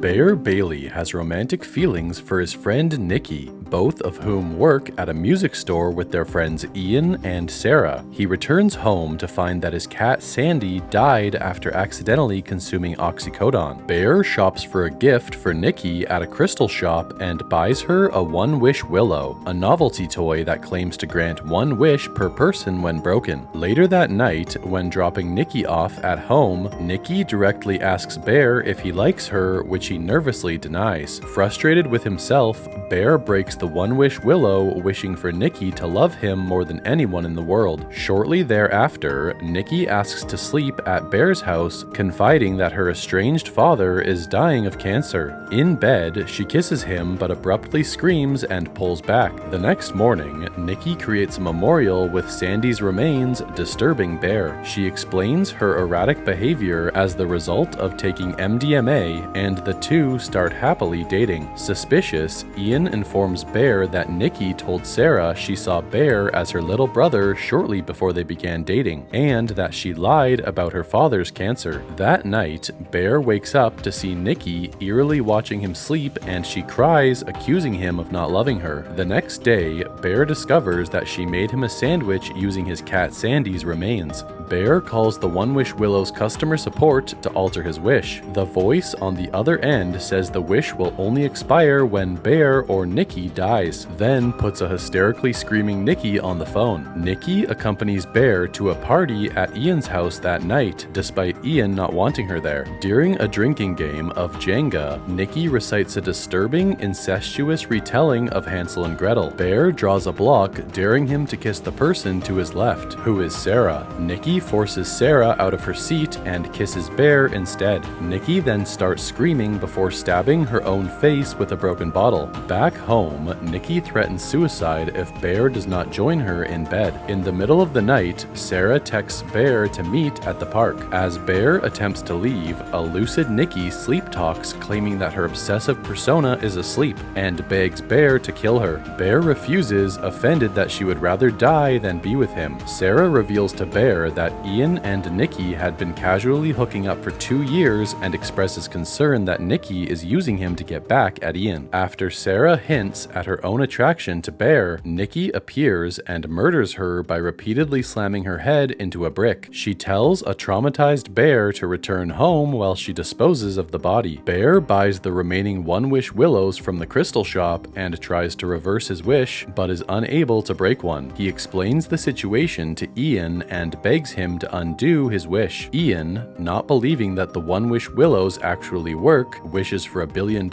Bear Bailey has romantic feelings for his friend Nikki, both of whom work at a music store with their friends Ian and Sarah. He returns home to find that his cat Sandy died after accidentally consuming oxycodone. Bear shops for a gift for Nikki at a crystal shop and buys her a one-wish willow, a novelty toy that claims to grant one wish per person when broken. Later that night, when dropping Nikki off at home, Nikki directly asks Bear if he likes her, which he nervously denies. Frustrated with himself, Bear breaks the one-wish willow, wishing for Nikki to love him more than anyone in the world. Shortly thereafter, Nikki asks to sleep at Bear's house, confiding that her estranged father is dying of cancer. In bed, she kisses him but abruptly screams and pulls back. The next morning, Nikki creates a memorial with Sandy's remains, disturbing Bear. She explains her erratic behavior as the result of taking MDMA, and the two start happily dating. Suspicious, Ian informs Bear that Nikki told Sarah she saw Bear as her little brother shortly before they began dating, and that she lied about her father's cancer. That night, Bear wakes up to see Nikki eerily watching him sleep, and she cries, accusing him of not loving her. The next day, Bear discovers that she made him a sandwich using his cat Sandy's remains. Bear calls the One Wish Willow's customer support to alter his wish. The voice on the other end says the wish will only expire when Bear or Nikki dies, then puts a hysterically screaming Nikki on the phone. Nikki accompanies Bear to a party at Ian's house that night, despite Ian not wanting her there. During a drinking game of Jenga, Nikki recites a disturbing, incestuous retelling of Hansel and Gretel. Bear draws a block, daring him to kiss the person to his left, who is Sarah. Nikki forces Sarah out of her seat and kisses Bear instead. Nikki then starts screaming before stabbing her own face with a broken bottle. Back home, Nikki threatens suicide if Bear does not join her in bed. In the middle of the night, Sarah texts Bear to meet at the park. As Bear attempts to leave, a lucid Nikki sleep talks, claiming that her obsessive persona is asleep, and begs Bear to kill her. Bear refuses, offended that she would rather die than be with him. Sarah reveals to Bear that Ian and Nikki had been casually hooking up for 2 years and expresses concern that Nikki is using him to get back at Ian. After Sarah hints at her own attraction to Bear, Nikki appears and murders her by repeatedly slamming her head into a brick. She tells a traumatized Bear to return home while she disposes of the body. Bear buys the remaining One Wish willows from the crystal shop and tries to reverse his wish, but is unable to break one. He explains the situation to Ian and begs him to undo his wish. Ian, not believing that the One Wish willows actually work, wishes for $1 billion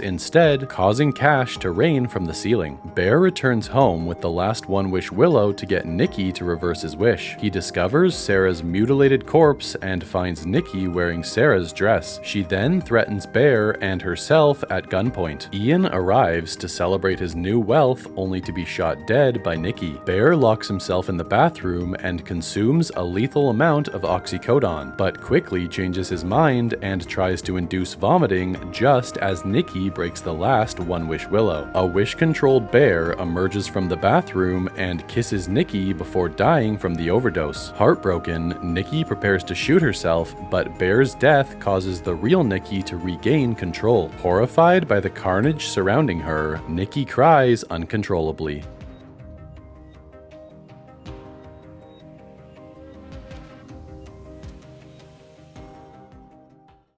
instead, causing cash to rain from the ceiling. Bear returns home with the last One Wish willow to get Nikki to reverse his wish. He discovers Sarah's mutilated corpse and finds Nikki wearing Sarah's dress. She then threatens Bear and herself at gunpoint. Ian arrives to celebrate his new wealth, only to be shot dead by Nikki. Bear locks himself in the bathroom and consumes a lethal amount of oxycodone, but quickly changes his mind and tries to induce vomiting just as Nikki breaks the last One Wish willow. A wish-controlled Bear emerges from the bathroom and kisses Nikki before dying from the overdose. Heartbroken, Nikki prepares to shoot herself, but Bear's death causes the real Nikki to regain control. Horrified by the carnage surrounding her, Nikki cries uncontrollably.